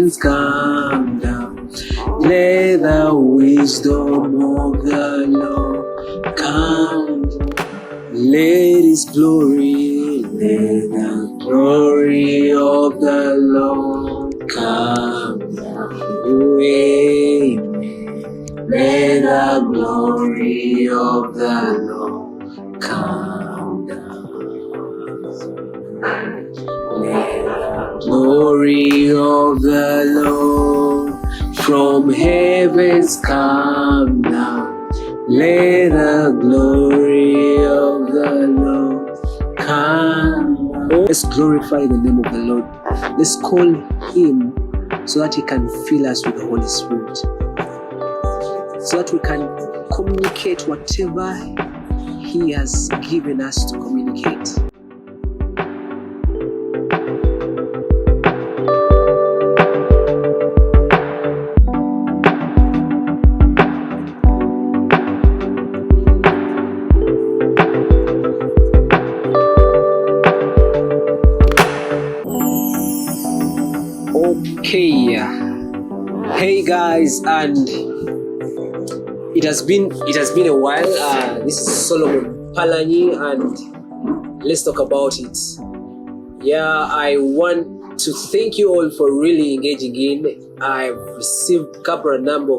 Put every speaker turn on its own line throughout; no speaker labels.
heavens come down. Let the wisdom of the Lord come. Let His glory, let the glory of the Lord come down. Amen. Let the glory of the Lord come down. Let the glory of the Lord from heavens come down. Let the glory of the Lord come down. Let's glorify the name of the Lord. Let's call Him so that He can fill us with the Holy Spirit, so that we can communicate whatever He has given us to communicate. Okay, hey guys, and it has been a while. This is Solomon Palanyi, and let's talk about it. I want to thank you all for really engaging in. I've received a number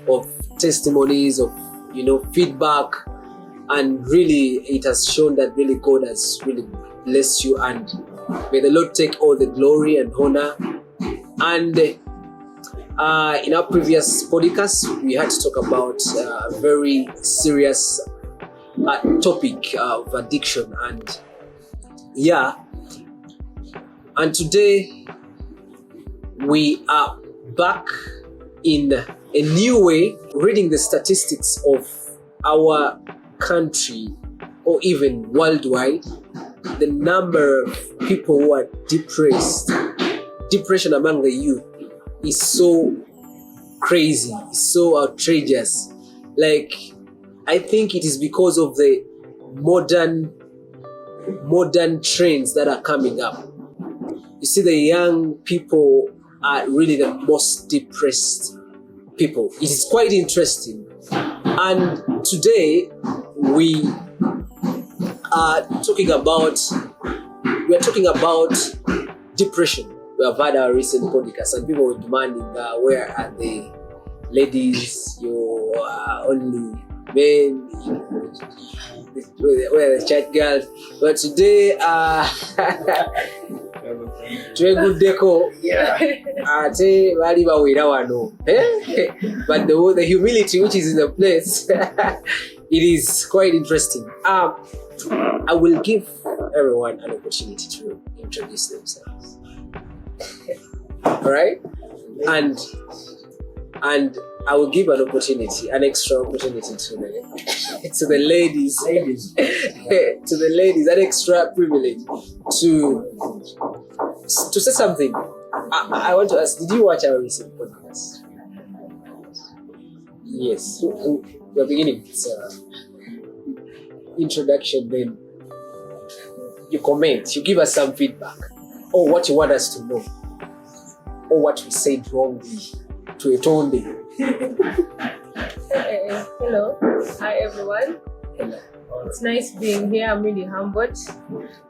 of testimonies, of feedback, and really it has shown that really God has really blessed you, and may the Lord take all the glory and honor. And in our previous podcast, we had to talk about a very serious topic of addiction, and today we are back in a new way, reading the statistics of our country or even worldwide. The number of people who are depression among the youth is so crazy, so outrageous. Like, I think it is because of the modern trends that are coming up. You see, the young people are really the most depressed people. It is quite interesting. And today we are talking about depression. We have had our recent podcast, and people were demanding where are the ladies? You are only men. Where are the chat girls? But today, to a good deco, but the humility which is in the place, it is quite interesting. I will give everyone an opportunity to introduce themselves. All right, and I will give an extra opportunity to the ladies, to the ladies, an extra privilege to say something. I want to ask: did you watch our recent podcast? Yes. We're beginning with introduction. Then you comment. You give us some feedback, or what you want us to know, or what we said wrongly to Etonde.
Hello. Hi, everyone.
Hello.
It's nice being here. I'm really humbled.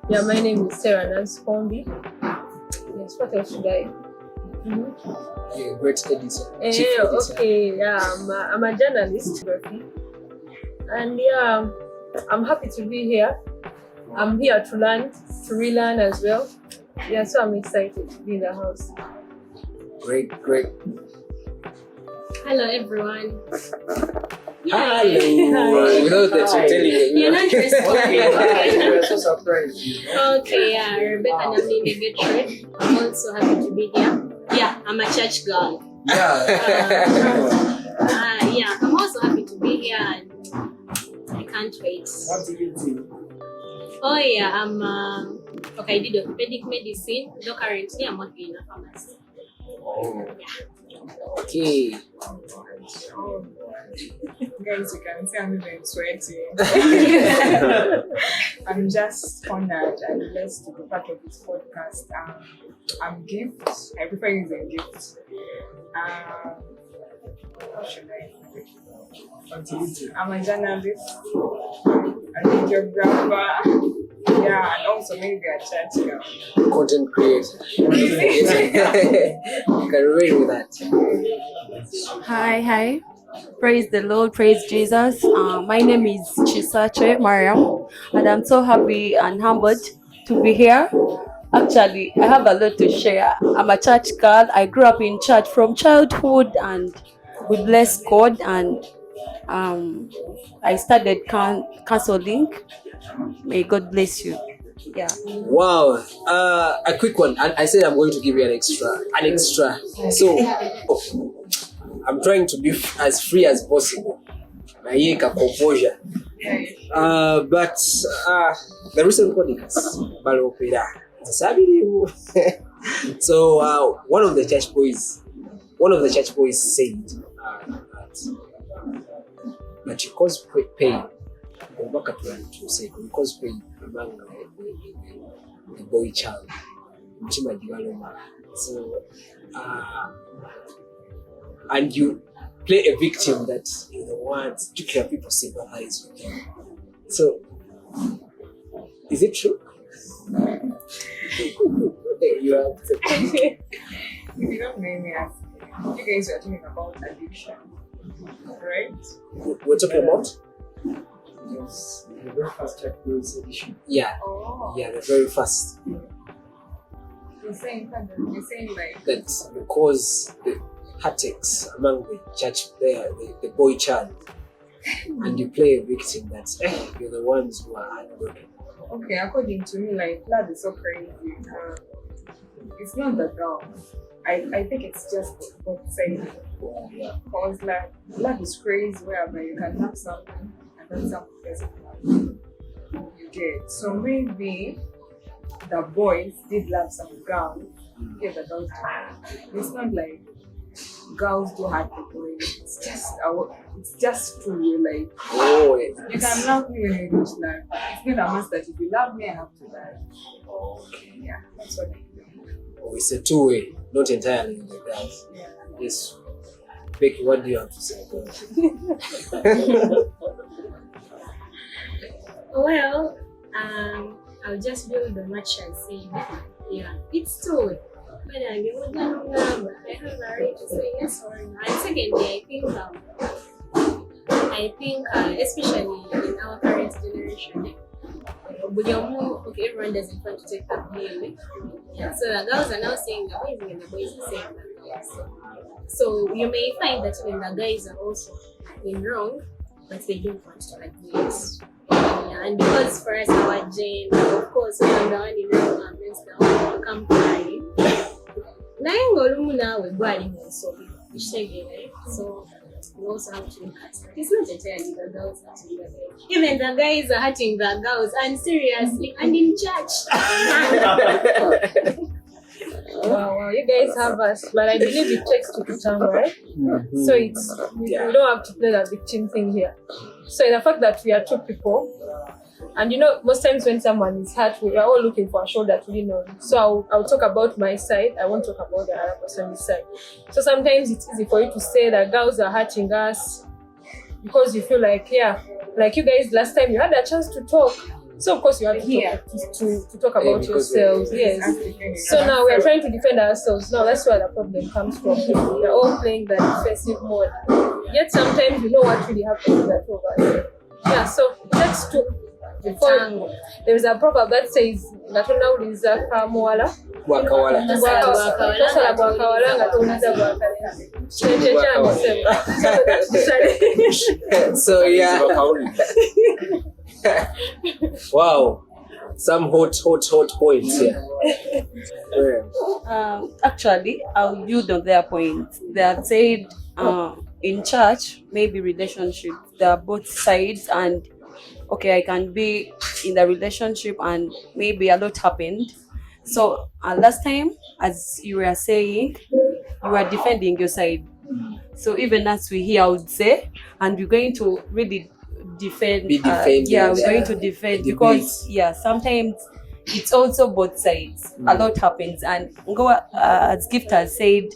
My name is Sarah Nanskombi. Yes, what else should I?
Yeah, great editor. Chief editor.
Okay, I'm a journalist. And I'm happy to be here. I'm here to learn, to relearn as well. So I'm excited to be in the house.
Great.
Hello, everyone.
Hello. Without that, you're telling me.
You're not responding.
We're so surprised.
Okay, Rebecca Namini Getred. I'm also happy to be here. I'm a church girl. I'm also happy to be here, and I can't wait.
What do you do?
I did orthopedic medicine. Though currently I'm working in a pharmacy.
Okay.
Guys, you can see I'm even sweating. I'm just honored and blessed to be part of this podcast. I'm gifts. I prefer using gifts. What should I? I'm a journalist, a videographer. Yeah, and also maybe a church girl.
Content creator. You can relate with that.
Hi. Praise the Lord, praise Jesus. My name is Chisache Mariam, and I'm so happy and humbled to be here. Actually, I have a lot to share. I'm a church girl. I grew up in church from childhood, and we bless God. And I started counseling. May God bless you. Yeah.
Wow. A quick one. And I said I'm going to give you an extra. So I'm trying to be as free as possible. Naiweka composure. But the recent podcast, Balopera. So one of the church boys said that you cause pain. To say because pain among the boy child. So and you play a victim that you don't want to hear people sympathize with you. So is it true? You have to
If you don't mind me asking, you guys are talking about addiction, right?
We're talking about?
Yes, the very first chapter is edition.
Yeah.
Oh.
Yeah, the very first.
You're saying like
That because the heartaches among the church there, the boy child, and you play a victim that you're the ones who are heartbroken.
okay, according to me, like love is so crazy. It's not the girl. I think it's just both sides. Because like love is crazy whereby you can love someone and then someone doesn't love you. You get. So maybe the boys did love some girls. Yeah, the girls do. It's not like girls do hurt the boys. It's just true. Like
Oh,
you can love me when you don't love. It's not a must that if you love me, I have to love. Okay, yeah, that's what I think.
it's a two-way, not entirely like that.
Yeah.
Yes. Becky, what do you have to say about it?
Well, I'll just build on what she has said. Yeah, it's true. But I have a right to say yes or no. And secondly, I think, especially in our current generation, okay, everyone doesn't want to take that blame. Yeah, so the girls are now saying the boys and the boys are saying the girls. So you may find that even the guys are also in wrong, but they don't want to admit. Yeah, and because for us, our gender, of course, we are the one in wrong against the one who come crying. So we also have to look at that. It's not entirely the girls hurting the guys. Even the guys are hurting the girls, and seriously, and in church.
Wow, you guys have us, but I believe it takes two to tango, right?
Mm-hmm.
So we don't have to play the victim thing here. So the fact that we are two people, and most times when someone is hurt, we are all looking for a shoulder to lean on. So I'll talk about my side. I won't talk about the other person's side. So sometimes it's easy for you to say that girls are hurting us because you feel like, like you guys last time you had a chance to talk. So of course you have to talk about yourselves. Yes. So now we are trying to defend ourselves. Now that's where the problem comes from. We are all playing the defensive mode. Yet sometimes you know what really happens to the two of us. Yeah. So let's do. Before, there is a proverb that says "Gatona uliza kamuala."
Wakawala. So yeah. Wow. Some hot points here.
Actually, I'll build on their point. They have said in church, maybe relationship, there are both sides, and okay, I can be in the relationship and maybe a lot happened. So last time, as you were saying, you were defending your side. So even as we here, I would say, and we're going to really defend.
Be defending.
We're going to defend because sometimes it's also both sides. A lot happens, and as Gift has said,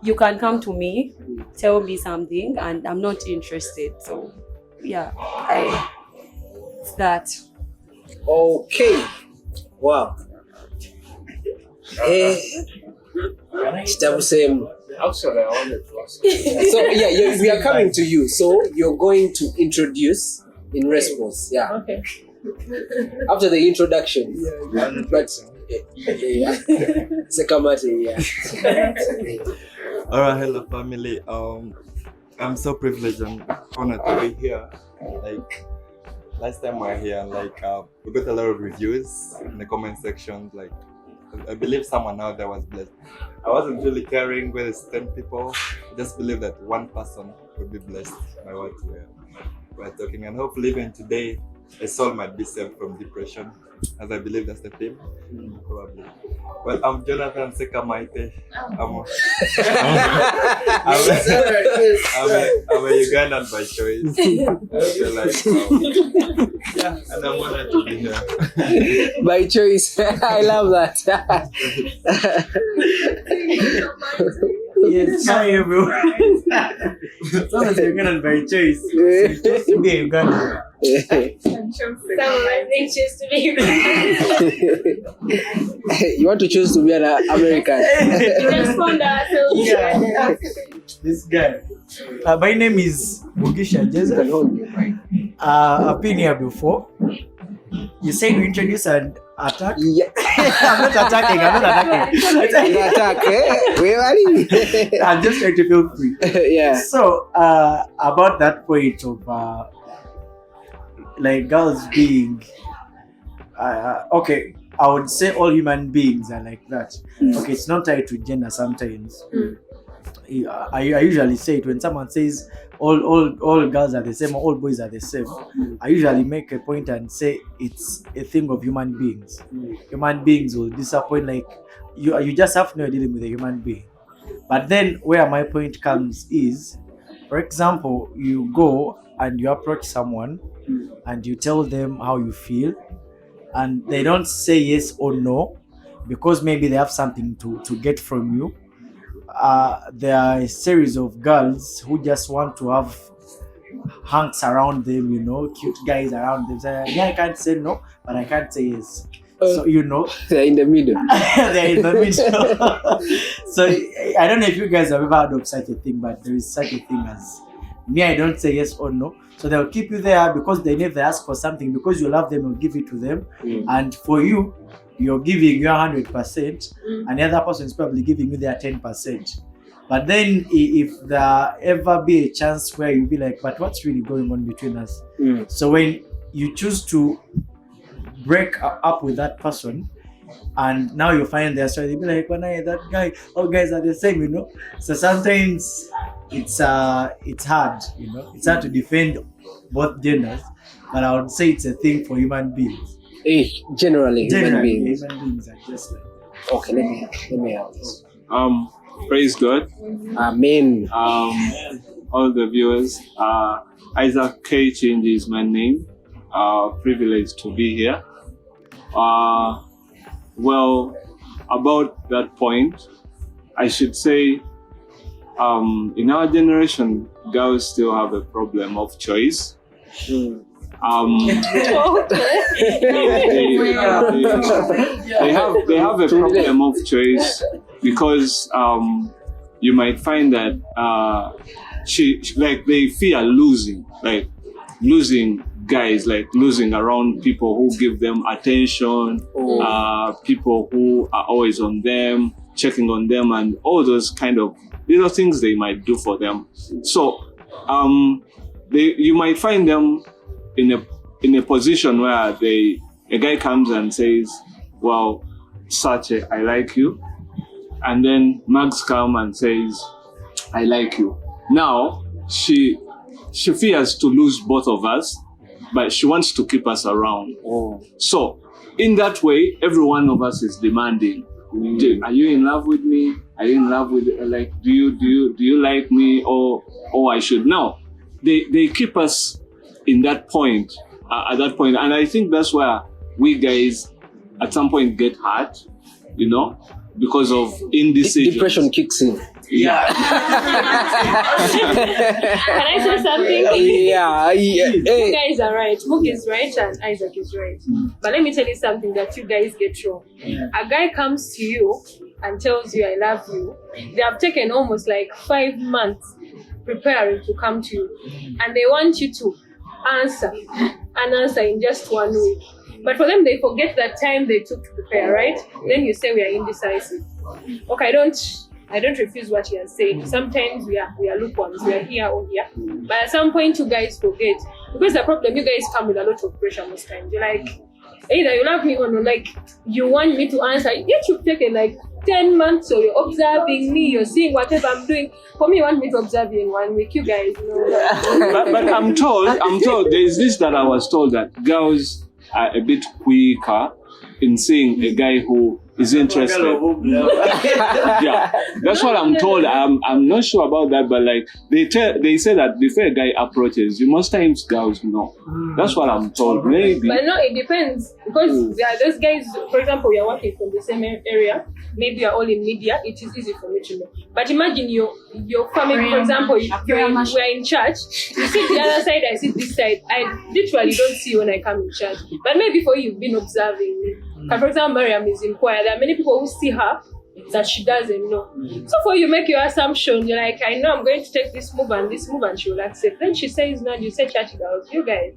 you can come to me, tell me something, and I'm not interested. So yeah, it's that.
Okay. Wow. Same.
Actually, I wanted to ask.
So yeah, we are coming to you. So you're going to introduce in response. Yeah.
Okay.
After the introduction. But Sekamate, yeah.
Alright, hello family. I'm so privileged and honored to be here. Like last time we were here, like we got a lot of reviews in the comment section. Like I believe someone out there was blessed. I wasn't really caring whether it's 10 people. I just believe that one person would be blessed by what we're talking, and hopefully even today a soul might be saved from depression, as I believe that's the theme. Probably. Well, I'm Jonathan Sekamaite. I'm a Ugandan by choice. Yeah, and I'm honored to be here.
By choice. I love that.
Yes, hi everyone. As long as you're Ugandan by choice, you choose to be a Ugandan.
Some of us they choose to be
You want to choose to be an American?
respond ourselves.
Yeah. This guy. My name is Mugisha Jeza. I've been here before. You said you introduce an attack?
Yeah.
I'm not attacking.
You attack, eh? Where are you?
I'm just trying to feel free.
Yeah.
So, about that point of like girls being okay, I would say all human beings are like that. Okay, it's not tied to gender sometimes. I usually say it when someone says all girls are the same, all boys are the same. I usually make a point and say it's a thing of human beings. Human beings will disappoint. Like you just have to know you're dealing with a human being. But then where my point comes is, for example, you go and you approach someone and you tell them how you feel, and they don't say yes or no because maybe they have something to get from you. There are a series of girls who just want to have hunks around them, cute guys around them. So, yeah, I can't say no, but I can't say yes. So
They're in the middle.
they're in the middle. So I don't know if you guys have ever heard of such a thing, but there is such a thing as me. I don't say yes or no. So they'll keep you there because they never ask for something. Because you love them, you'll give it to them. And for you, you're giving your 100%, and the other person is probably giving you their 10%. But then if there ever be a chance where you'll be like, but what's really going on between us? So when you choose to break up with that person, and now you find their story, they'll be like, when I that guy, all guys are the same, So sometimes it's hard, It's hard to defend both genders, but I would say it's a thing for human beings.
Generally, human beings.
Human beings are just like
Okay, let me help this.
Praise God.
Amen.
All the viewers. Isaac K. Change is my name. Privileged to be here. Well, about that point, I should say, in our generation, girls still have a problem of choice. They have a problem of choice because you might find that they fear losing guys, like losing around people who give them attention, people who are always on them, checking on them, and all those kind of little things they might do for them. So you might find them in a position where a guy comes and says, well, Sache, I like you. And then Max comes and says, I like you. Now, she fears to lose both of us, but she wants to keep us around. So, in that way, every one of us is demanding, are you in love with me? Are you in love with, like, do you like me? Or I should know. They keep us in that point, at that point. And I think that's where we guys at some point get hurt, you know, because of indecision.
Depression kicks in.
Yeah.
Can I say something?
Yeah.
You guys are right. Mook is right and Isaac is right. But let me tell you something that you guys get wrong. A guy comes to you and tells you I love you. They have taken almost like 5 months preparing to come to you. And they want you to answer in just 1 week. But for them, they forget that time they took to prepare, right? Then you say we are indecisive. Okay, I don't refuse what you are saying. Sometimes we are lukewarm, we are here or here. But at some point, you guys forget. Because the problem, you guys come with a lot of pressure most times. You're like, either you love me or no, like, you want me to answer. Yet you've taken like 10 months, so you're observing me, you're seeing whatever I'm doing. For me, you want me to observe you in 1 week. You guys know.
but I'm told, there is this that I was told that girls are a bit quicker in seeing a guy who is interested. Yeah, that's what I'm told. I'm not sure about that, but like they say that before a guy approaches you, most times girls know. That's what I'm told. Maybe.
But no, it depends because there are those guys. For example, we are working from the same area. Maybe you are all in media. It is easy for me to know. But imagine your family. For example, we're in church. You sit the other side. I sit this side. I literally don't see you when I come in church. But maybe for you, you've been observing me. For example, Mariam is in choir. There are many people who see her that she doesn't know. So for you make your assumption, you're like, I know I'm going to take this move and she will accept. Then she says no, you say church girls, you guys.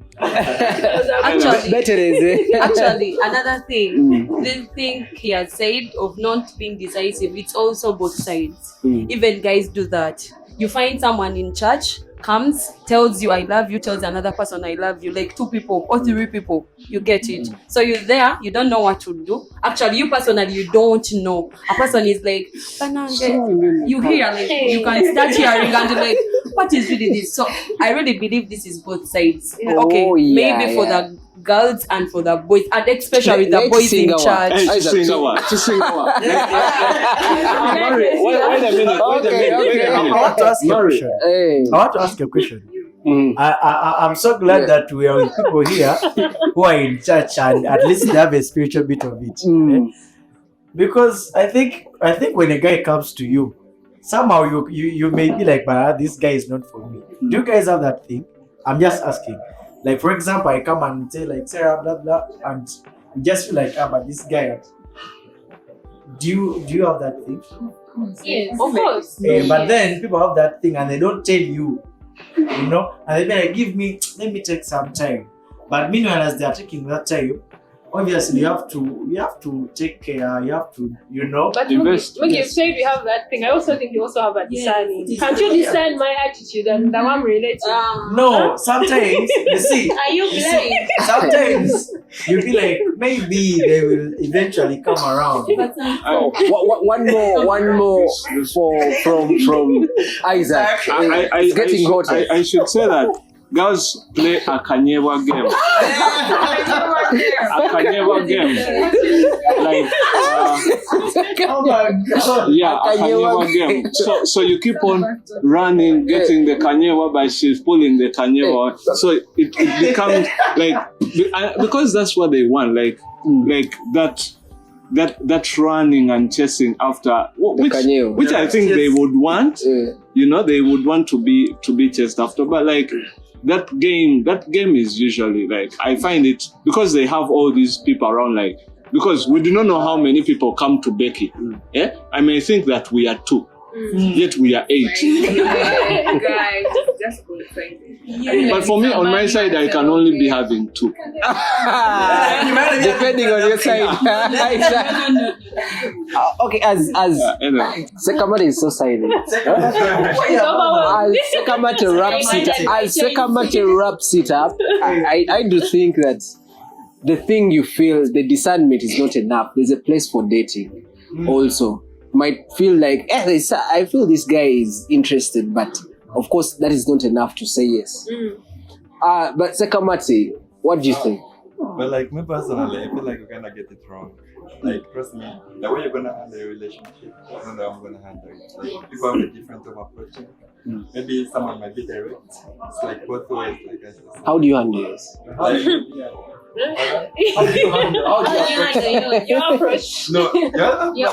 Actually, another thing, this thing he has said of not being decisive, it's also both sides. Even guys do that. You find someone in church, comes, tells you I love you, tells another person I love you, like 2 people or 3 people, you get it. So you're there, you don't know what to do. Actually, you personally, you don't know. A person is like, you hear, like, you can start hearing and you're like, what is really this? So I really believe this is both sides. Okay, maybe for the girls and for the boys, and especially the boys in church.
Wait a minute.
I want to ask a question. I'm so glad that we are with people here who are in church and at least they have a spiritual bit of it. Because I think when a guy comes to you, somehow you may be like, but this guy is not for me. Do you guys have that thing? I'm just asking. Like, for example, I come and say like Sarah, blah blah, and you just feel like, but this guy. Do you have that thing?
Yes, of course.
But then people have that thing and they don't tell you, you know, and they be like, let me take some time. But meanwhile, as they are taking that time, obviously you have to take care, you have to, you know.
But when you said we have that thing, I also think you also have a discerning. Can't you discern my attitude and the one related to?
No, sometimes you see.
Are you blind?
Sometimes you be like, maybe they will eventually come around.
One more from Isaac. It's getting hotter.
I should say that girls play a Kanyewa game. A Kanyewa game. Like,
oh my God.
Yeah, a Kanyewa game. So you keep on running, getting the Kanyewa, but she's pulling the Kanyewa. So it becomes like, because that's what they want, like that running and chasing after, which I think they would want. You know, they would want to be chased after, but like. That game is usually like, I find it, because they have all these people around, like, because we do not know how many people come to Becky. I may think that we are 2, yet we are 8.
Guys, just go inside.
But for me, on my side, I can only be having 2.
Depending on your side. Okay, as Sekamate is so silent. As Sekamate wraps it up, I do think that the thing you feel, the discernment is not enough. There's a place for dating also. Might feel like, I feel this guy is interested, but of course that is not enough to say yes. But Sekamate, what do you think?
But like me personally, I feel like you're gonna get it wrong. Like, trust me, the way you're gonna handle your relationship is not the way I'm gonna handle it. Like, people have a different way of approaching. Maybe someone might be direct. It's like both ways, like I said.
How do you handle this?
Like,
How do you approach
Your approach.
No, yeah.
Your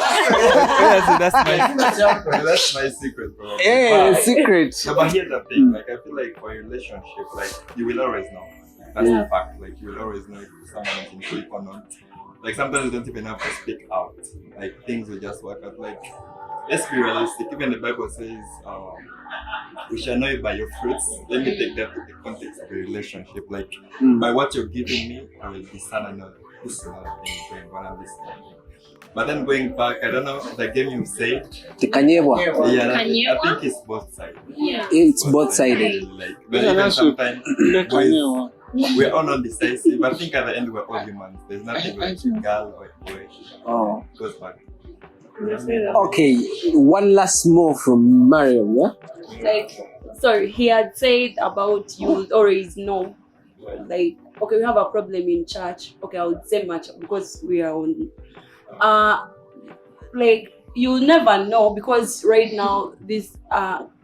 That's my secret, bro.
Yeah, secret.
No, but here's the thing. Like, I feel like for a relationship, like you will always know. That's the fact. Like, you will always know if someone is in shape or not. Like, sometimes you don't even have to speak out. Like, things will just work out. Like, let's be realistic. Even the Bible says, "We shall know you by your fruits." Let me take that to the context of a relationship. Like, by what you're giving me, I will discern and know this is another thing going on and this is another thing. But then going back, I don't know, the game you said.
The Kanyebwa.
Yeah, I
Kanyebwa?
think it's both sides.
Yeah.
It's both sided.
Like, but even sometimes, boys, we're all undecisive. I think at the end, we're all humans. There's nothing like a girl or a boy.
Oh.
It goes back.
Okay, one last more from Mariam, yeah?
Like, sorry, he had said about you would always know. Like, okay, we have a problem in church. Okay, I would say much because we are on. Like, you'll never know because right now these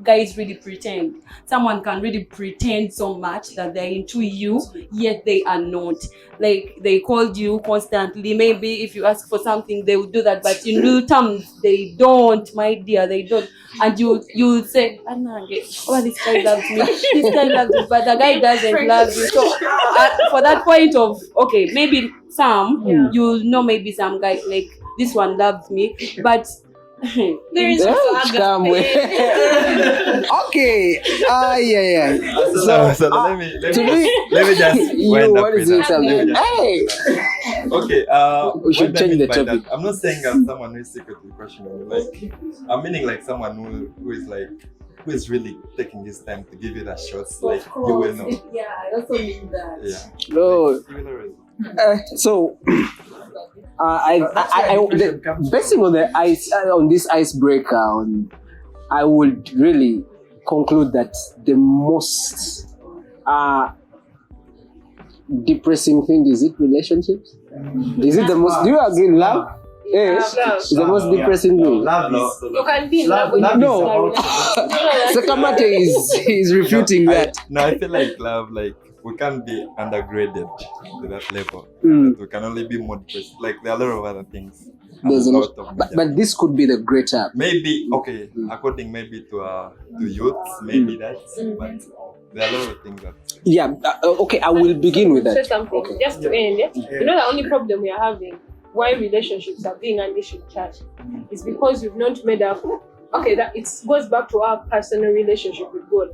guys really pretend. Someone can really pretend so much that they're into you, yet they are not. Like, they called you constantly. Maybe if you ask for something, they will do that, but in real terms, they don't, my dear, they don't. And you say, oh, this guy loves me. This guy loves me, but the guy doesn't love you. So for that point of, okay, maybe some, you'll know maybe some guy, like, this one loves me, but
There is also
Come with. Okay. Yeah.
So let me
To me,
just
you,
wind up
what is
with
it?
that.
Hey.
Okay,
We should
what I
change
mean
the
by
topic.
that, I'm not saying I'm someone who is secretly crushing on you. Like, I'm meaning like someone who is really taking his time to give you that shot. Like, you will know.
Yeah, I also mean that.
Yeah.
No.
Like, you will always know.
So, basing on the ice on this icebreaker, I would really conclude that the most depressing thing is it relationships. Is it the most? Do you agree? Love. Yes, it's the most depressing thing.
Love
No,
is
You can be in love with
No. Sakamate is refuting that.
No, I feel like love, like, we can't be undergraded to that level. We can only be more depressed. Like, there are a lot of other things.
There's a
out
lot,
of
but this could be the greater.
maybe okay, according maybe to youths, maybe that's, but there are a lot of things that.
Yeah. Okay, I will begin with
Say
that.
something just to end. Yeah? You know the only problem we are having, why relationships are being unleashed in church, is because we've not made up. Okay, that it goes back to our personal relationship with God.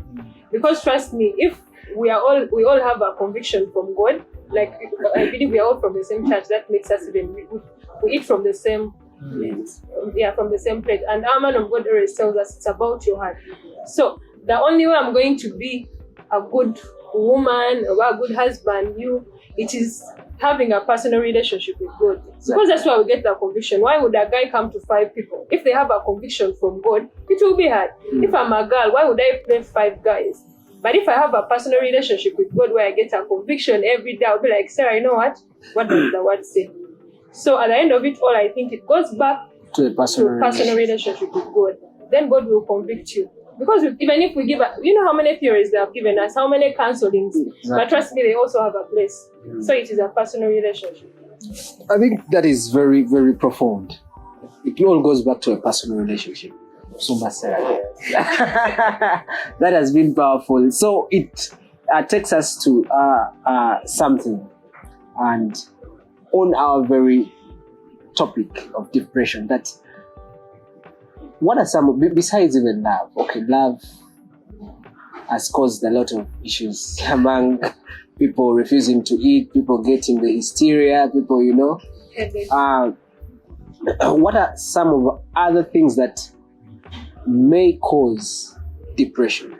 Because trust me, if we all have a conviction from God, like I believe we are all from the same church, that makes us even we eat from the same from the same plate. And our man of God always tells us it's about your heart. So the only way I'm going to be a good woman or a good husband, it is having a personal relationship with God. Because that's why we get that conviction. Why would a guy come to 5 people? If they have a conviction from God, it will be hard. If I'm a girl, why would I play 5 guys? But if I have a personal relationship with God where I get a conviction every day, I'll be like, Sarah, you know what? What does the word say? So at the end of it all, I think it goes back
To the
personal relationship with God. Then God will convict you. Because even if we give, you know how many theories they have given us, how many counselings, but trust me, they also have a place. So it is a personal relationship.
I think that is very, very profound. It all goes back to a personal relationship. That has been powerful. So it takes us to something, and on our very topic of depression, that what are some, besides even love? Okay, love has caused a lot of issues among people refusing to eat, people getting the hysteria, people, what are some of other things that may cause depression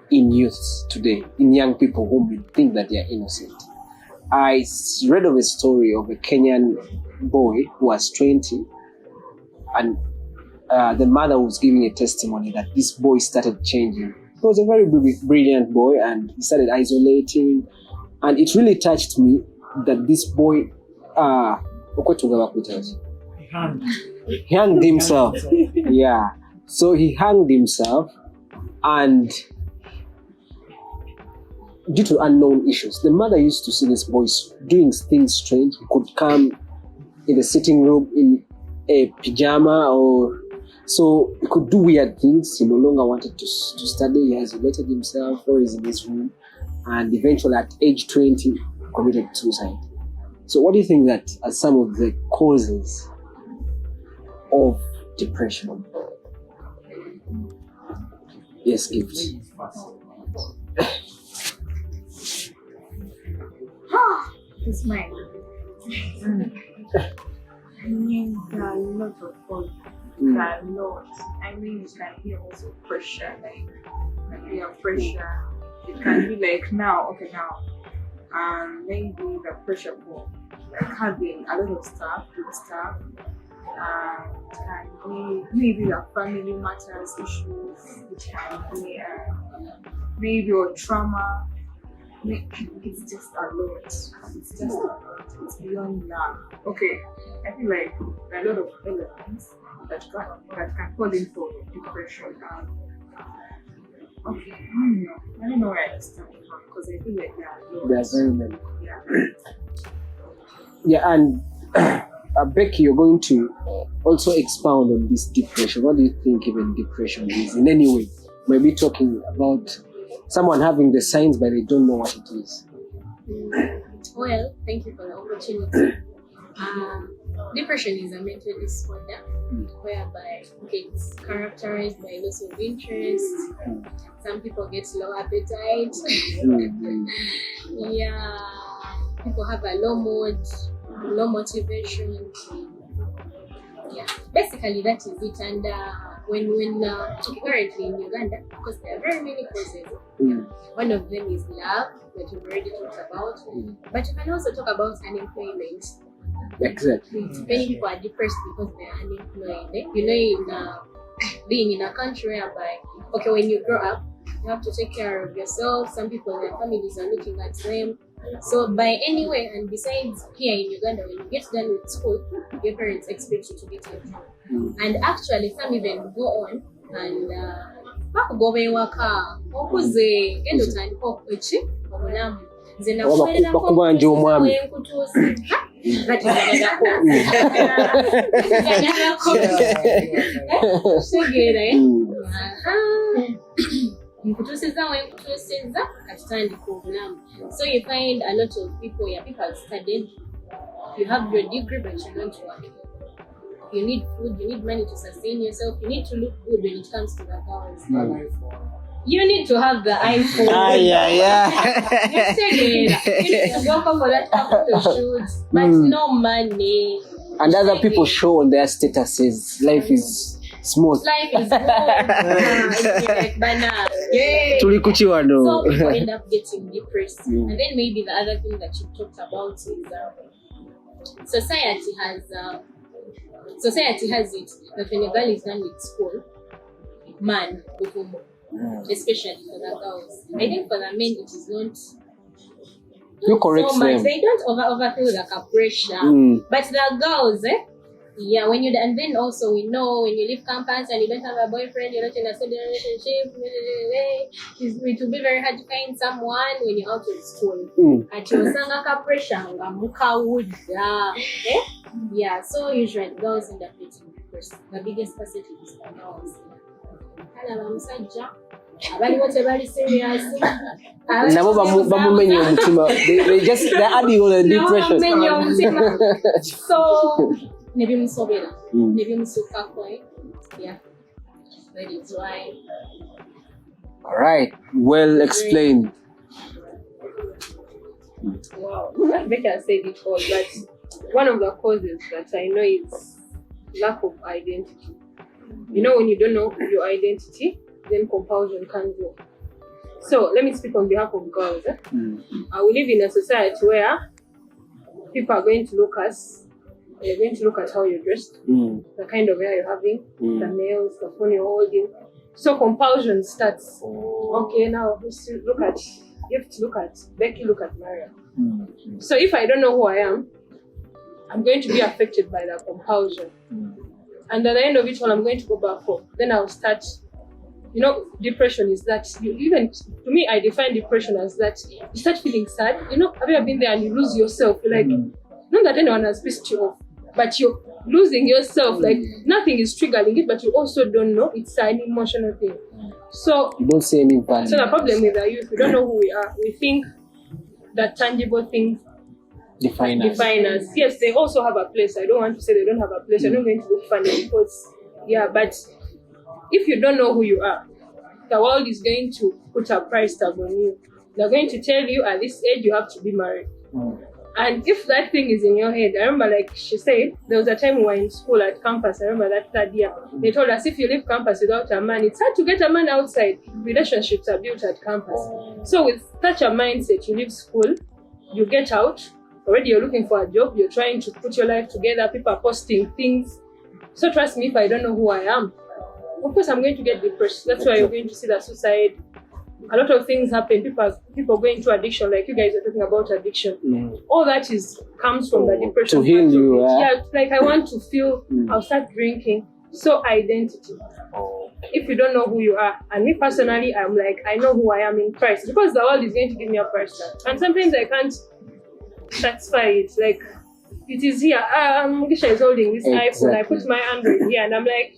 in youths today, in young people whom we think that they are innocent? I read of a story of a Kenyan boy who was 20, and the mother was giving a testimony that this boy started changing. He was a very brilliant boy, and he started isolating, and it really touched me that this boy he hanged himself. Yeah. So he hanged himself, and due to unknown issues. The mother used to see this boy doing things strange. He could come in the sitting room in a pajama, or so he could do weird things. He no longer wanted to study. He isolated himself, or is in his room, and eventually at age 20 committed suicide. So what do you think that are some of the causes of depression? Yes, Gift.
It's mine. I mean, there are a lot of causes. There are a lot. I mean, it can be also pressure, like peer pressure. It can be like now, maybe the pressure for like having a lot of stuff, good stuff. It can be maybe the family matters issues. It can be maybe your trauma. It's just a lot. It's just a lot. It's beyond that. Okay, I feel like there are a lot of elements that can fall into depression. Okay, I don't know where I stand from because I feel like there are
very many.
Yeah.
Yeah, and Becky, you're going to also expound on this depression. What do you think even depression is in any way? Maybe talking about someone having the signs but they don't know what it is.
Well, thank you for the opportunity. Depression is a mental disorder whereby it's characterized by loss of interest. Some people get low appetite. Yeah, people have a low mood, low motivation. Yeah, basically that is it. And when currently in Uganda, because there are very many causes. One of them is love, that we've already talked about. But you can also talk about unemployment.
Exactly.
Many people are depressed because they are unemployed. You know, being in a country whereby, okay, when you grow up, you have to take care of yourself. Some people, their families are looking at them. So by any way, and besides here in Uganda, when you get done with school, your parents expect you to get a job. And actually, some even go on and so you find a lot of people, people have studied, you have your degree but you don't work. You need food, you need money to sustain yourself, you need to look good when it comes to the girls. You need to have the iPhone. You need to go for that photo shoot, but no money.
And other people show on their statuses, life is smooth.
Life is smooth. So people end up getting depressed. And then maybe the other thing that you talked about is society has it that when a girl is done with school, man, especially for the girls. I think for the men it is not.
You correct
so much.
them.
They don't over feel like a pressure. But the girls, yeah, and then also we know when you leave campus and you don't have a boyfriend, you're not in a steady relationship, it will be very hard to find someone when you're out of school. Pressure, yeah, so usually girls end up getting depressed. The biggest percentage is the girls. Abali serious.
Nabo bamumenya omutima. They're adding on the depression.
So yeah, that is why.
All right, well explained.
Wow, Becca said it all, but one of the causes that I know is lack of identity. You know, when you don't know your identity, then compulsion comes in. So let me speak on behalf of girls. We live in a society where people are going to look at us. They're going to look at how you're dressed, the kind of hair you're having, the nails, the phone you're holding. So compulsion starts. Okay, now you have to look at Becky, look at Maria. So if I don't know who I am, I'm going to be affected by that compulsion. And at the end of it all, I'm going to go back home. Then I'll start depression is that even to me, I define depression as that you start feeling sad. Have you ever been there and you lose yourself? You're like, not that anyone has pissed you off, but you're losing yourself. Like nothing is triggering it, but you also don't know. It's an emotional thing. So
You don't see any value.
so the problem with the youth, we don't know who we are. We think that tangible things
Define us.
define us. Yes, they also have a place. I don't want to say they don't have a place. I'm not going to look funny because, but if you don't know who you are, the world is going to put a price tag on you. They're going to tell you at this age you have to be married. And if that thing is in your head, I remember, like she said, there was a time we were in school at campus. I remember that third year. They told us if you leave campus without a man, it's hard to get a man outside. Relationships are built at campus. So with such a mindset, you leave school, you get out, already you're looking for a job, you're trying to put your life together, people are posting things. So trust me, if I don't know who I am, of course I'm going to get depressed. That's why you're going to see the suicide. A lot of things happen. People go into addiction, like you guys are talking about addiction. All that comes from the depression.
To heal you,
like I want to feel, I'll start drinking. So identity. If you don't know who you are, and me personally, I'm like, I know who I am in Christ, because the world is going to give me a price tag. And sometimes I can't satisfy it. Like, it is here. Gisha is holding this iPhone. I put my Android here, and I'm like,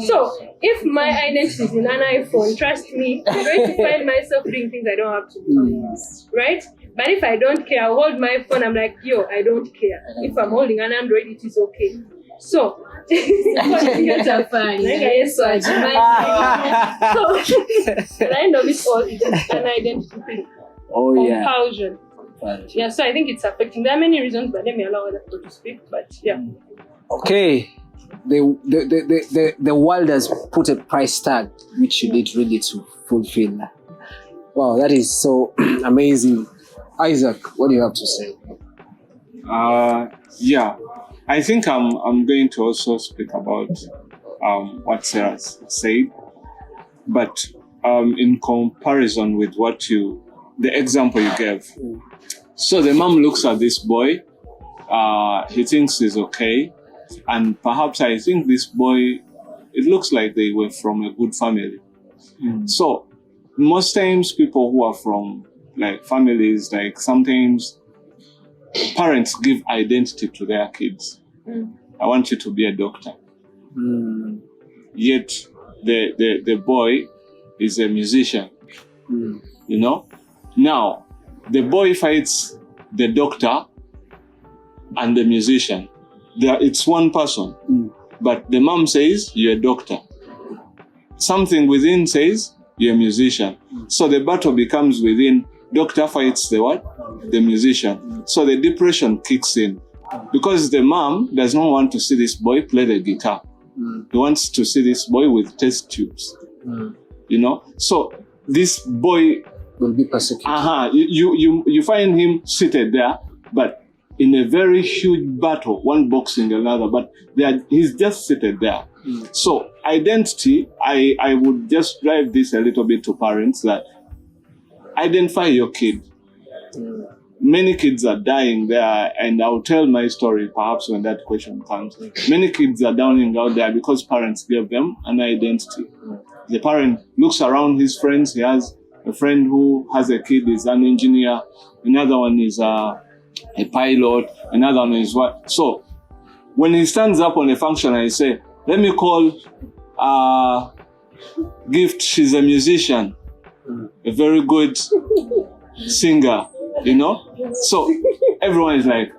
So, if my identity is in an iPhone, trust me, I'm going to find myself doing things I don't have to do. Right? But if I don't care, I'll hold my phone, I'm like, I don't care. If I'm holding an Android, it is okay. So,
You're so funny.
So, at the end of it all, it's an identity thing. Compulsion. Yeah, so I think it's affecting. There are many reasons, but let me allow other people to speak. But yeah.
Okay. The world has put a price tag which you need really to fulfill. Wow, that is so amazing. Isaac, what do you have to say?
I think I'm going to also speak about what Sarah said, but in comparison with the example you gave. So the mom looks at this boy, he thinks he's okay, and perhaps I think this boy, it looks like they were from a good family. So most times people who are from like families, like sometimes parents give identity to their kids. I want you to be a doctor. Yet the boy is a musician. Now the boy fights the doctor and the musician. It's one person, but the mom says you're a doctor. Something within says you're a musician. So the battle becomes within. Doctor fights the what? The musician. So the depression kicks in because the mom does not want to see this boy play the guitar. He wants to see this boy with test tubes. So this boy
will be persecuted.
You find him seated there, but in a very huge battle, one boxing another, but he's just seated there. So identity, I would just drive this a little bit to parents that identify your kid. Many kids are dying there, and I'll tell my story perhaps when that question comes. Many kids are dying out there because parents gave them an identity. The parent looks around his friends. He has a friend who has a kid, is an engineer. Another one is a pilot. Another one is what? So when he stands up on a function and he say, let me call Gift, she's a musician, a very good singer, So everyone is like,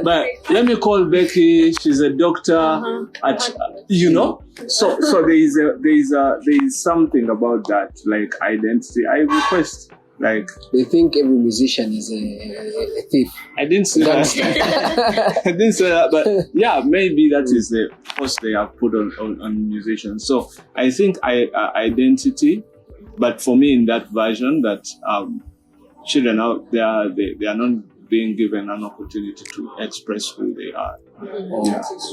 But let me call Becky, she's a doctor, So there is something about that, like identity. I request, like,
they think every musician is a thief.
I didn't say that. I didn't say that, but yeah, maybe that is the post they have put on musicians. So I think identity, but for me in that version, that children out there, they are not being given an opportunity to express who they are,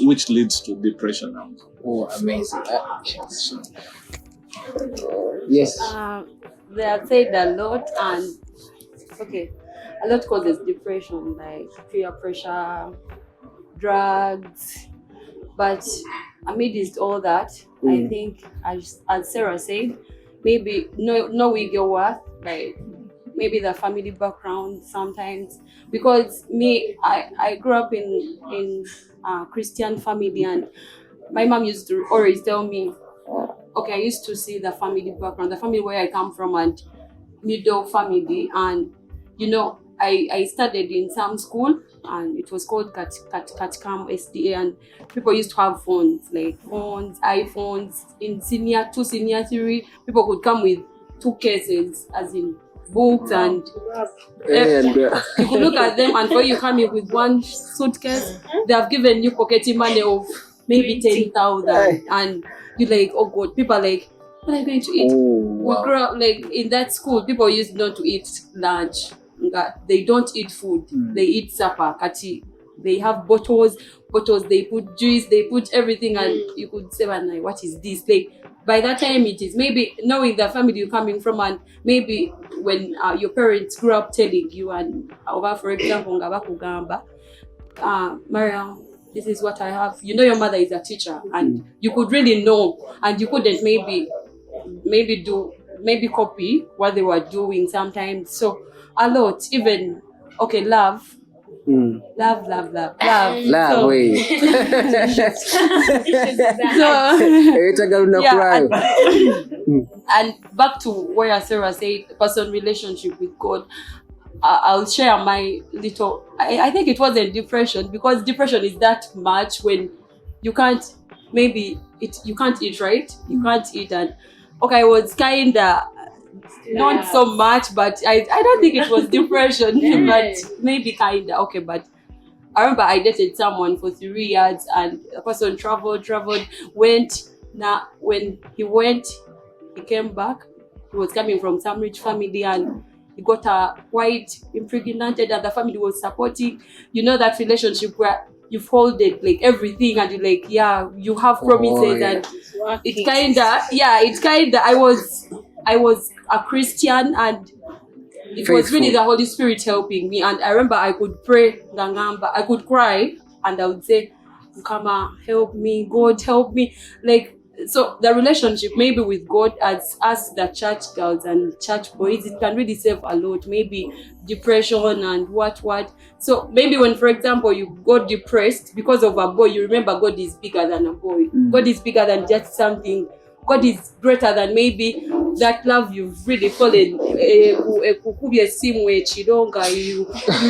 which leads to depression.
Oh, amazing! Yes.
They have said a lot, and a lot causes depression, like peer pressure, drugs. But amidst all that, I think, as Sarah said, maybe knowing your worth, like maybe the family background sometimes. Because me, I grew up in a Christian family, and my mom used to always tell me, okay, I used to see the family background, the family where I come from, and middle family, and I studied in some school, and it was called Katkam SDA, and people used to have phones, iPhones in senior 2, senior 3. People could come with 2 cases, as in books, and you could look at them, and for you coming with 1 suitcase, they have given you pocket money of maybe 10,000, and you're like, oh God, people are like, what are you going to eat? We grew up like in that school, people used not to eat lunch. They don't eat food. They eat supper. Kati. They have bottles, they put juice, they put everything, and you could say, what is this? Like, by that time it is maybe knowing the family you're coming from, and maybe when your parents grew up telling you, and for example, Mariam, this is what I have. Your mother is a teacher, and you could really know, and you couldn't maybe copy what they were doing sometimes. So a lot, even love. Love. So, and back to where Sarah said, personal relationship with God. I'll share my little. I think it wasn't depression, because depression is that much when you can't you can't eat, right? You can't eat, and I was kinda not so much, but I don't think it was depression, but maybe kinda but I remember I dated someone for 3 years, and the person traveled, went. Now when he went, he came back. He was coming from some rich family, and he got quite impregnated, and the family was supporting. That relationship where you folded like everything, and you're like, you have promises, and it's kinda. I was a Christian, and it was really the Holy Spirit helping me. And I remember I could pray, I could cry, and I would say, "Come, help me, God, help me." Like, so the relationship maybe with God, as us the church girls and church boys, it can really save a lot. Maybe depression and what. So maybe when, for example, you got depressed because of a boy, you remember God is bigger than a boy. God is bigger than just something. God is greater than maybe that love you've really fallen. You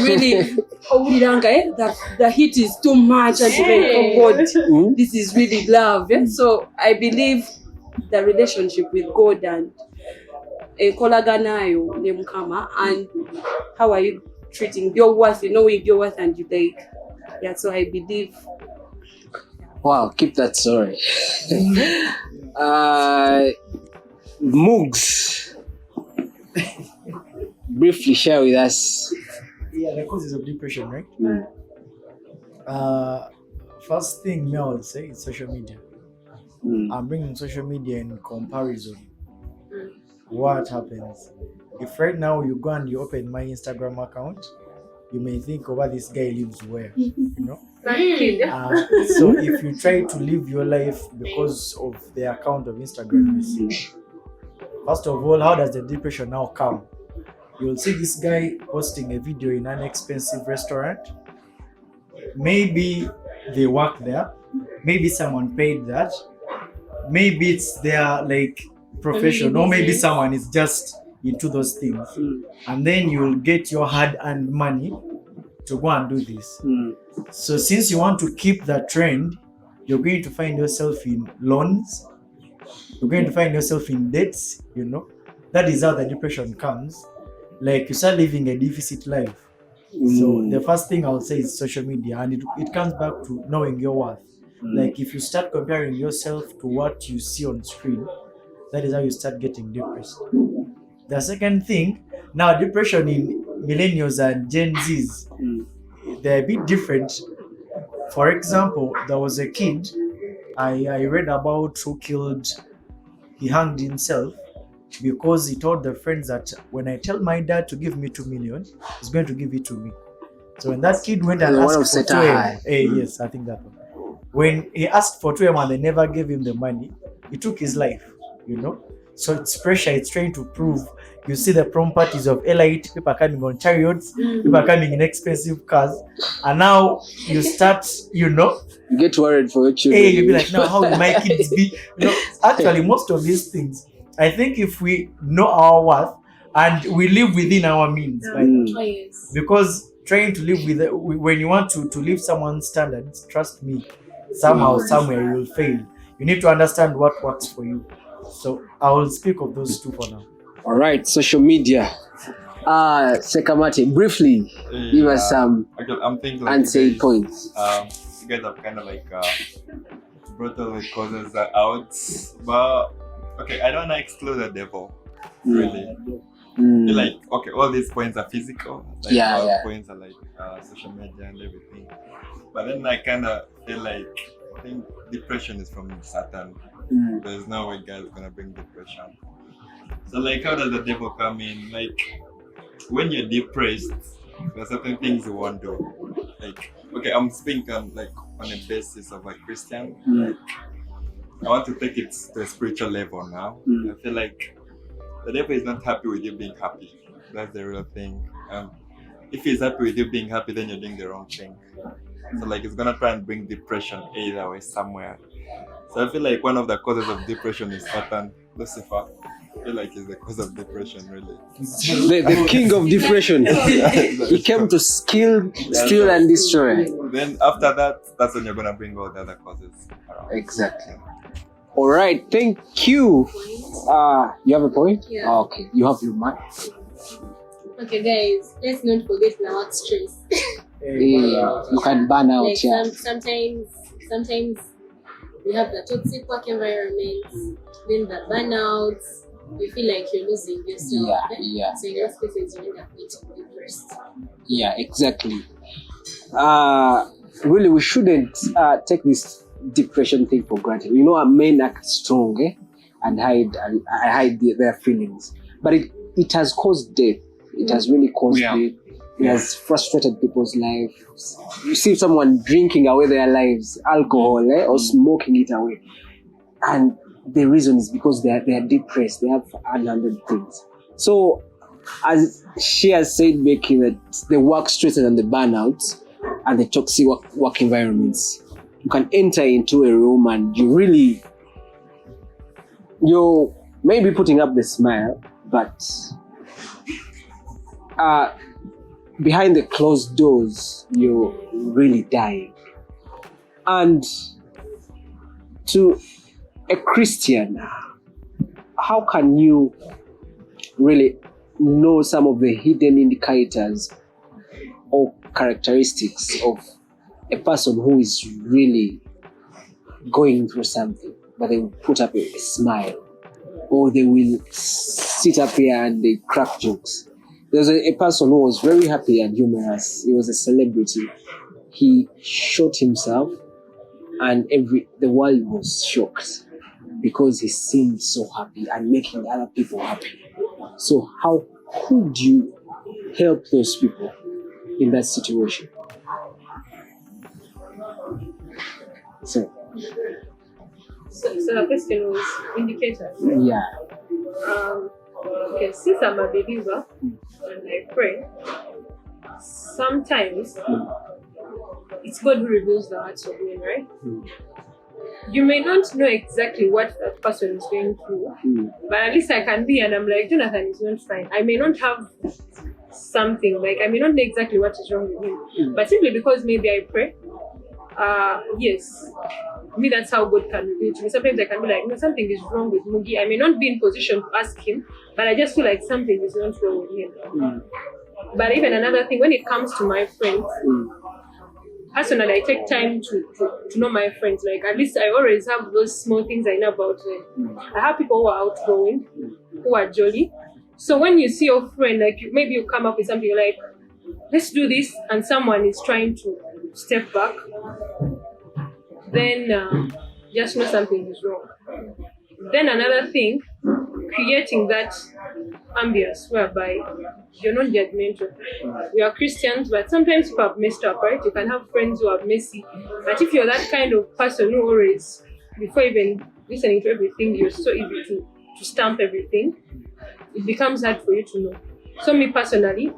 really the heat is too much, and you're like, oh God, this is really love. So I believe the relationship with God and kolaganayo nemukama, and how are you treating your worth, knowing your worth, and you like, so I believe.
Wow, keep that story. Moogs, briefly share with us.
The causes of depression, right? First thing I would say is social media. I'm bringing social media in comparison. What happens? If right now you go and you open my Instagram account, you may think, oh, this guy lives where, so if you try to live your life because of the account of Instagram, you see, first of all, how does the depression now come? You'll see this guy posting a video in an expensive restaurant. Maybe they work there. Maybe someone paid that. Maybe it's their profession, or maybe someone is just into those things. And then you'll get your hard-earned money to go and do this. So since you want to keep that trend, you're going to find yourself in loans. You're going to find yourself in debts, That is how the depression comes. Like, you start living a deficit life. So the first thing I'll say is social media, and it comes back to knowing your worth. Like, if you start comparing yourself to what you see on screen, that is how you start getting depressed. The second thing, now depression in millennials and Gen Zs, they're a bit different. For example, there was a kid I read about he hanged himself because he told the friends that when I tell my dad to give me 2 million, he's going to give it to me. So when that kid went and asked for 12, yes, I think that one. When he asked for 2M and they never gave him the money, he took his life, you know. So it's pressure, it's trying to prove. You see the properties of elite, people are coming on chariots, people are coming in expensive cars, and now you start, you know,
You get worried for your children.
hey, you'll be like, now how will my kids be? You know, actually, most of these things, I think if we know our worth and we live within our means, like,
Oh, yes.
because trying to live with when you want to live someone's standards, trust me, somehow, somewhere you will fail. You need to understand what works for you. So I will speak of those two for now.
All right, social media. Sekamate, briefly, give us some
Okay, I'm thinking like
unsaid points.
you guys have kind of like brought all the causes out, but okay, I don't want to exclude the devil, really. Like, okay, all these points are physical, like all points are like social media and everything. But then I kind of feel like I think depression is from Satan. There's no way God's gonna bring depression. So like, how does the devil come in? Like, when you're depressed, there's certain things you won't do. Like, okay, I'm speaking on a basis of a Christian. Like, I want to take it to a spiritual level now. I feel like the devil is not happy with you being happy. That's the real thing. If he's happy with you being happy, then you're doing the wrong thing. So like, it's gonna try and bring depression either way somewhere. So I feel like one of the causes of depression is Satan, Lucifer. I feel like it's the cause of depression, really.
The king of depression. He came to kill, steal, and destroy.
Then after that, that's when you're gonna bring all the other causes around.
Exactly. All right, thank you. You have a point?
Yeah.
Okay, you have your mic.
Okay, guys, let's not forget the work stress.
You can burn out.
Like
Yeah.
sometimes we have the toxic work environment, then the burnouts. You feel like you're losing yourself.
Yeah.
So in those cases, you end up getting depressed.
Yeah, exactly. Really, we shouldn't take this depression thing for granted. You know, men act strong, and hide their feelings, but it has caused death. It has really caused death. It has frustrated people's lives. You see someone drinking away their lives, alcohol, or smoking it away, and the reason is because they are depressed. They have unhandled things. So, as she has said, Becky, that the work stress and the burnouts and the toxic work environments, you can enter into a room and you're maybe putting up the smile, but behind the closed doors, you're really dying. And to a Christian, how can you really know some of the hidden indicators or characteristics of a person who is really going through something, but they will put up a smile, or they will sit up here and they crack jokes? There's a person who was very happy and humorous. He was a celebrity. He shot himself, and the world was shocked because he seemed so happy and making other people happy. So how could you help those people in that situation? So
the question was indicators.
yeah.
Okay, since I'm a believer and I pray, sometimes it's God who reveals the hearts of men, right? You may not know exactly what that person is going through, but at least I can be, and I'm like, Jonathan is not fine. I may not have something, like I may not know exactly what is wrong with him, but simply because maybe I pray, yes, me, that's how God can reveal to me. Sometimes I can be like, something is wrong with Mugi. I may not be in position to ask him, but I just feel like something is not wrong with him. But even another thing, when it comes to my friends, personally, I take time to know my friends. Like, at least I always have those small things I know about them. I have people who are outgoing, who are jolly. So when you see your friend, like maybe you come up with something like, let's do this, and someone is trying to step back, then just know something is wrong. Then another thing, creating that ambience whereby you're not judgmental. We are Christians, but sometimes people have messed up, right? You can have friends who are messy, but if you're that kind of person who always, before even listening to everything, you're so easy to stamp everything, it becomes hard for you to know. So me personally,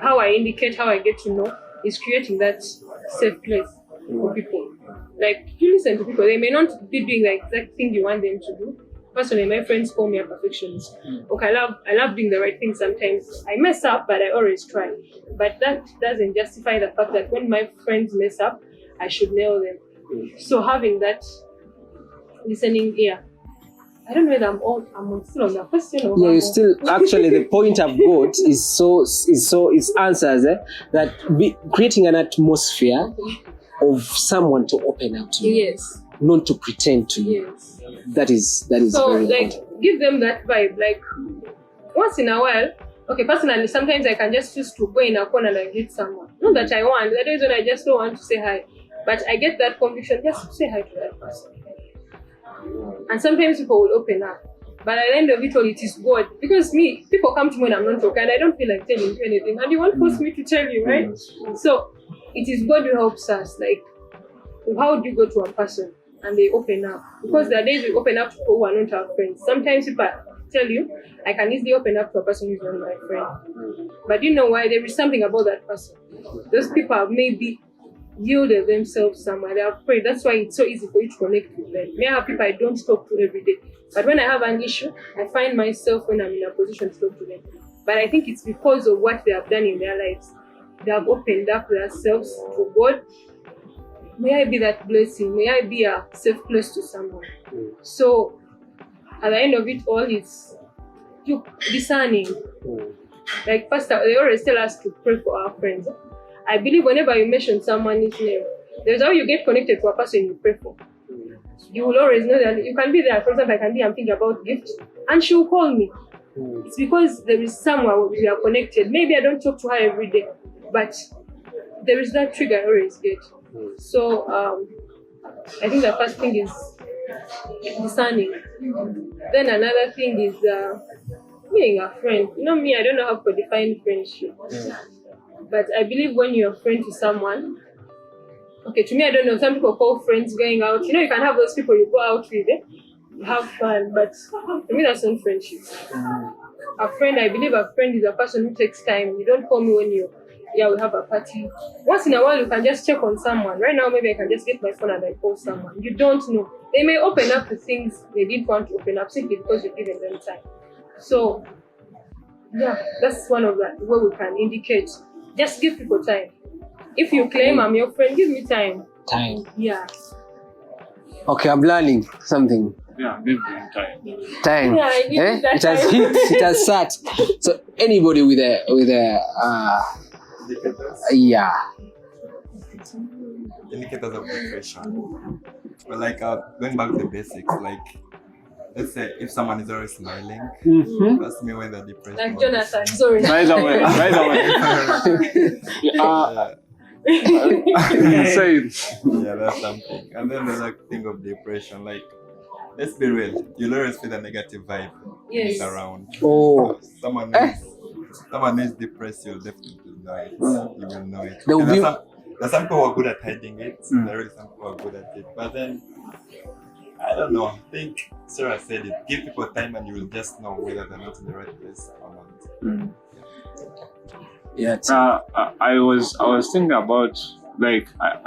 how I indicate, how I get to know is creating that safe place for people. Like, you listen to people, they may not be doing the exact thing you want them to do. Personally, my friends call me a perfectionist. Okay, I love doing the right thing sometimes. I mess up, but I always try. But that doesn't justify the fact that when my friends mess up, I should nail them. So having that listening ear, I don't know whether I'm still on the question or
Yeah, you still actually the point I've got is answers that creating an atmosphere of someone to open up to you,
yes,
not to pretend to you.
yes.
That is
So
very
like
important.
give them that vibe. Like once in a while, okay, personally sometimes I can just choose to go in a corner and greet someone. Not that I want, that is when I just don't want to say hi. But I get that conviction just to say hi to that person. And sometimes people will open up. But at the end of it all, it is God. Because people come to me when I'm not okay and I don't feel like telling you anything. And you won't force me to tell you, right? So it is God who helps us. Like, how do you go to a person and they open up? Because there are days we open up to people who are not our friends. Sometimes people tell you, I can easily open up to a person who's not my friend. But you know why? There is something about that person. Those people have maybe yielded themselves somewhere. They are afraid. That's why it's so easy for you to connect with them. May I have people I don't talk to every day. But when I have an issue, I find myself when I'm in a position to talk to them. But I think it's because of what they have done in their lives. They have opened up themselves to God. May I be that blessing. May I be a safe place to someone. So at the end of it all, it's you discerning. Like Pastor, they always tell us to pray for our friends. I believe whenever you mention someone's name, there's how you get connected to a person you pray for. You will always know that you can be there. For example, I'm thinking about gift, and she will call me. It's because there is someone we are connected. Maybe I don't talk to her every day, but there is that trigger I always get. So I think the first thing is discerning. Then another thing is being a friend. You know me, I don't know how to define friendship. But I believe when you're a friend to someone, okay, to me, I don't know, some people call friends going out. You know, you can have those people you go out with, you have fun, but to me, that's not friendship. A friend, I believe a friend is a person who takes time. You don't call me when we have a party. Once in a while, you can just check on someone. Right now, maybe I can just get my phone and I call someone. You don't know. They may open up to things they didn't want to open up simply because you're giving them time. So, yeah, that's one of the way we can indicate. Just give people time. If you claim I'm your friend, give me time.
Time.
Yeah.
Okay, I'm learning something.
Yeah, give them time.
Time.
Yeah, I give you that
It has
time.
hit. It has sat. So anybody with a yeah.
Indicators of depression. But like going back to the basics, like let's say if someone is always smiling, that's me when they're depressed.
Like Jonathan, sorry.
Right away. Say it.
Yeah, that's something. And then there's like thing of depression. Like, let's be real. You'll always feel a negative vibe
Yes.
around.
Oh.
Someone is depressed, you'll definitely know it. You will know it.
There will
And
be-
there's some people who are good at hiding it. There is some people who are good at it. But then, I don't know. I think Sarah said it. Give people time and you will just know whether they're not in the right place or not.
Yeah.
I was thinking about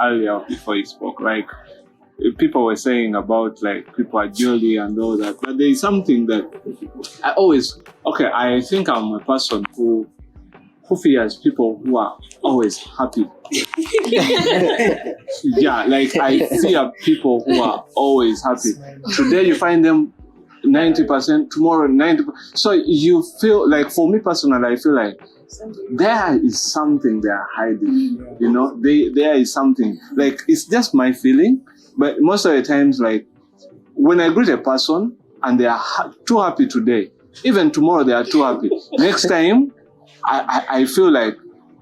earlier before you spoke, like people were saying about like people are jolly and all that, but there is something that I think I'm a person who fears people who are always happy. Yeah, like I fear people who are always happy. Today you find them 90%, tomorrow 90%. So you feel like, for me personally, I feel like there is something they are hiding. You know, there is something. Like, it's just my feeling, but most of the times, like when I greet a person and they are too happy today, even tomorrow they are too happy. Next time, I feel like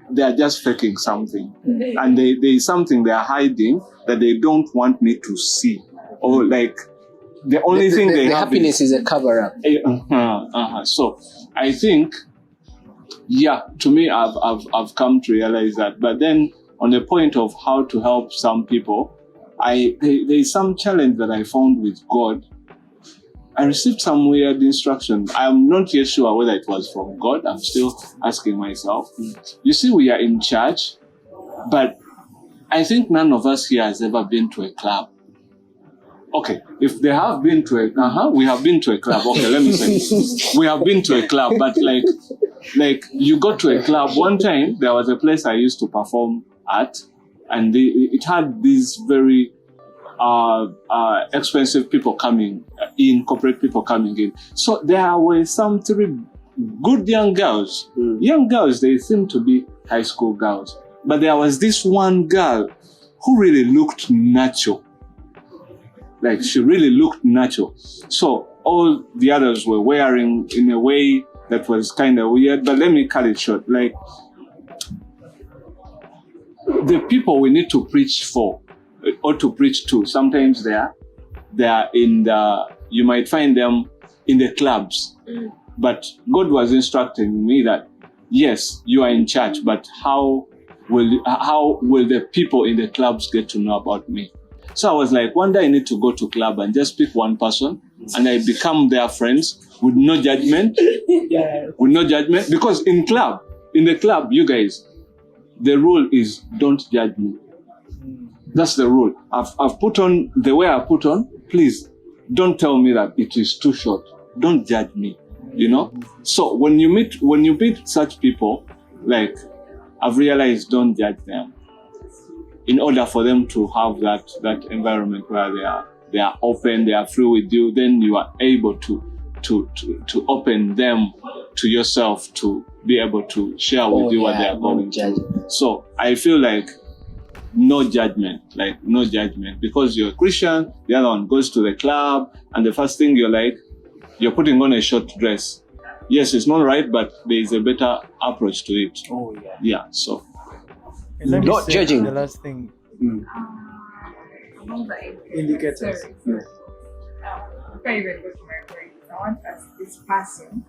they are just faking something, and there is something they are hiding that they don't want me to see, or like the only thing they
the
have
happiness is a cover up.
So I think, to me, I've come to realize that. But then, on the point of how to help some people, there is some challenge that I found with God. I received some weird instruction. I'm not yet sure whether it was from God. I'm still asking myself. You see, we are in church, but I think none of us here has ever been to a club. Okay, if they have been to we have been to a club. Okay, let me say, we have been to a club, but like you go to a club. One time, there was a place I used to perform at, and it had these very expensive people coming in, corporate people coming in. So there were some 3 good young girls. Young girls, they seemed to be high school girls. But there was this one girl who really looked natural. Like, she really looked natural. So all the others were wearing in a way that was kind of weird. But let me cut it short. Like, the people we need to preach for, or to preach to, sometimes they are in you might find them in the clubs. But God was instructing me that, yes, you are in church, but how will the people in the clubs get to know about me? So I was like, one day I need to go to club and just pick one person, and I become their friends with no judgment. With no judgment. Because in the club, you guys, the rule is don't judge me. That's the rule. I've put on the way I put on. Please don't tell me that it is too short. Don't judge me. You know? So when you meet such people, like, I've realized, don't judge them. In order for them to have that environment where they are open, they are free with you, then you are able to open them to yourself, to be able to share with you what they are going through. So I feel like no judgment, because you're a Christian, the other one goes to the club, and the first thing you're putting on a short dress. Yes, it's not right, but there is a better approach to it. Yeah, so.
Not judging.
The last thing.
Indicators. Sorry. I can't even go to my brain. I want to ask this person,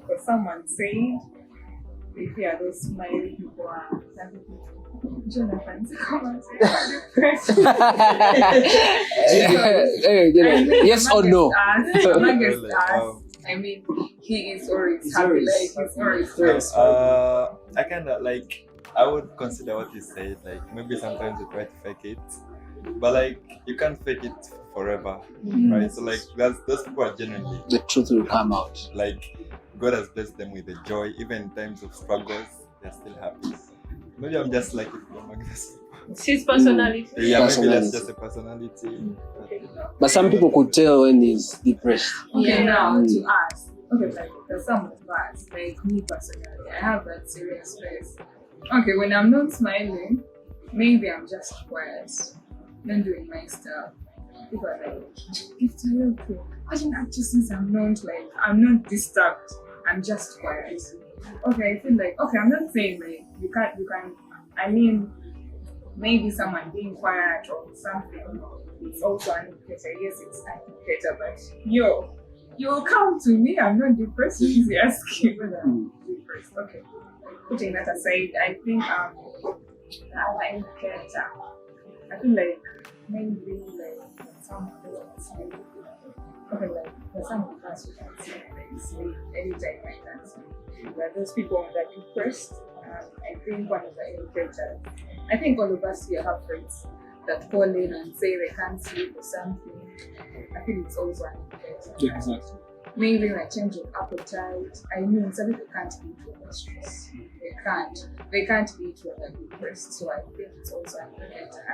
because someone said, if you are those smiley people, Jonathan, come and say,
yes or no?
I mean, he is always happy. He's always stressed.
I kind of I would consider what you said. Like, maybe sometimes you try to fake it, but you can't fake it forever, right? So those people are genuinely,
the truth will come out.
God has blessed them with the joy, even in times of struggles, they're still happy. Maybe I'm just like this.
It's his personality.
Yeah, maybe that's just a personality.
But some people could tell when he's depressed.
Okay, now to ask. Okay, there's some of us, me personally, I have that serious stress. Okay, when I'm not smiling, maybe I'm just quiet, not doing my stuff. People are like, it's real quick. Watching actresses, I'm not disturbed. I'm just quiet. Okay, I feel I'm not saying you can, I mean, maybe someone being quiet or something, it's also an indicator. Yes, it's an indicator, but you'll come to me, I'm not depressed. He's asking whether I'm depressed. Okay. Putting that aside, I think our indicator, I feel maybe someone doesn't sleep. Okay, for some of us who can sleep anytime like that. But those people that are depressed, I think one of the indicators, I think all of us here have friends that call in and say they can't sleep or something. I think it's also an indicator.
Yeah, exactly.
Maybe a change of appetite. I mean, some people can't eat when they're stressed. They can't eat when they're depressed. So I think it's also an indicator.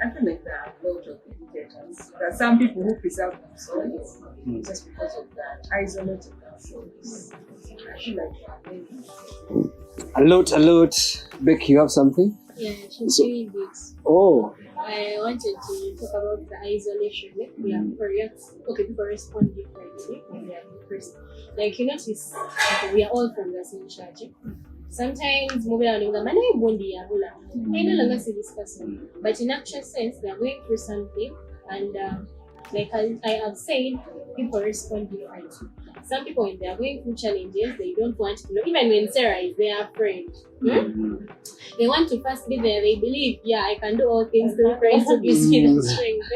I feel like there are a lot of indicators. There are some people who preserve themselves just because of that, isolated themselves. I feel like
A lot. Beck, you have something?
Yeah, she's doing this.
Oh.
I wanted to talk about the isolation. People respond differently when they are depressed. You notice, we are all from the same church. Sometimes, I no longer see this person. But in actual sense, they are going through something, And like I have said, people respond differently. Some people, when they are going through challenges, they don't want to know. Even when Sarah is their friend, they want to first be there. They believe, yeah, I can do all things through Christ who gives me the strength.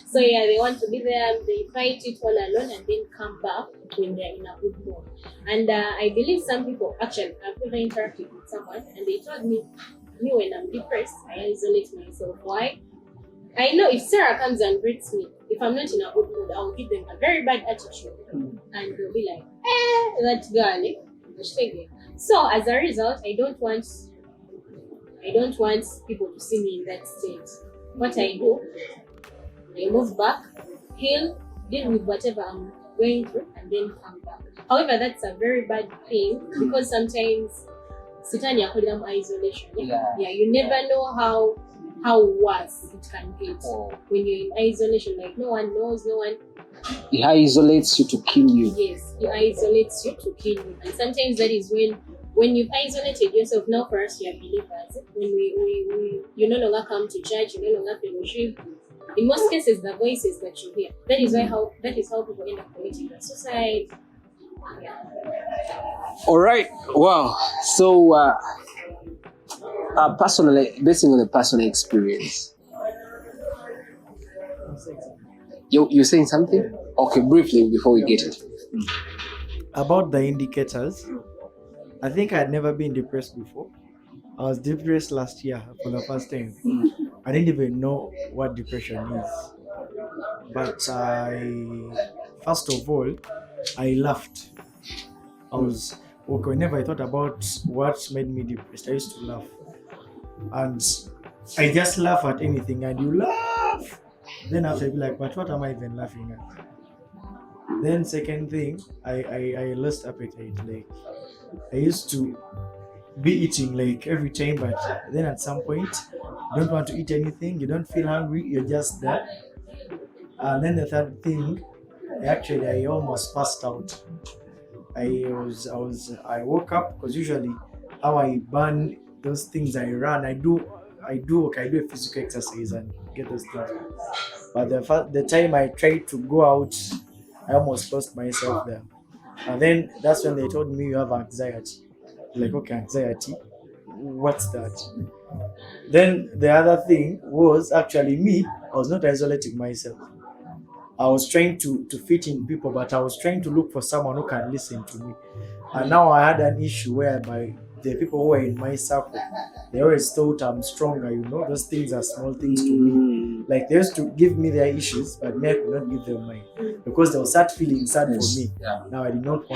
So yeah, they want to be there. They fight it all alone and then come back when they're in a good mood. And I believe some people, actually, I've ever interacted with someone and they told me when I'm depressed, I isolate myself. Why? I know if Sarah comes and greets me, if I'm not in a good mood, I'll give them a very bad attitude. And they'll be like, that girl, So as a result, I don't want people to see me in that state. What I do, I move back, heal, deal with whatever I'm going through, and then come back. However, that's a very bad thing because sometimes Sitania call them isolation. Yeah, you never know how worse it can get when you're in isolation. Like no one knows, no one.
It isolates you to kill you.
Yes, it isolates you to kill you, and sometimes that is when you've isolated yourself. Now, for us, we are believers. When we you no longer come to church, you no longer fellowship. In most cases, the voices that you hear. That is how people end up committing suicide. Yeah.
All right. Wow. So, personally, based on the personal experience, you're saying something? Okay, briefly before we get it.
About the indicators, I think I had never been depressed before. I was depressed last year for the first time. I didn't even know what depression is. But first of all, I laughed. I was okay. Whenever I thought about what made me depressed, I used to laugh. And I just laugh at anything, and you laugh. Then after, I'd be like, but what am I even laughing at? Then second thing, I lost appetite. Like I used to be eating like every time, but then at some point, you don't want to eat anything. You don't feel hungry. You're just there. And then the third thing, I almost passed out. I woke up because usually how I burn those things I run, I do a physical exercise and get those things. But the time I tried to go out, I almost lost myself there. And then that's when they told me you have anxiety. Like, okay, anxiety, what's that? Then the other thing was actually me. I was not isolating myself. I was trying to fit in people, but I was trying to look for someone who can listen to me. And now I had an issue whereby the people who were in my circle, they always thought I'm stronger, those things are small things to me. Like they used to give me their issues, but me I could not give them mine. Because they will start feeling sad for me. Now I did not want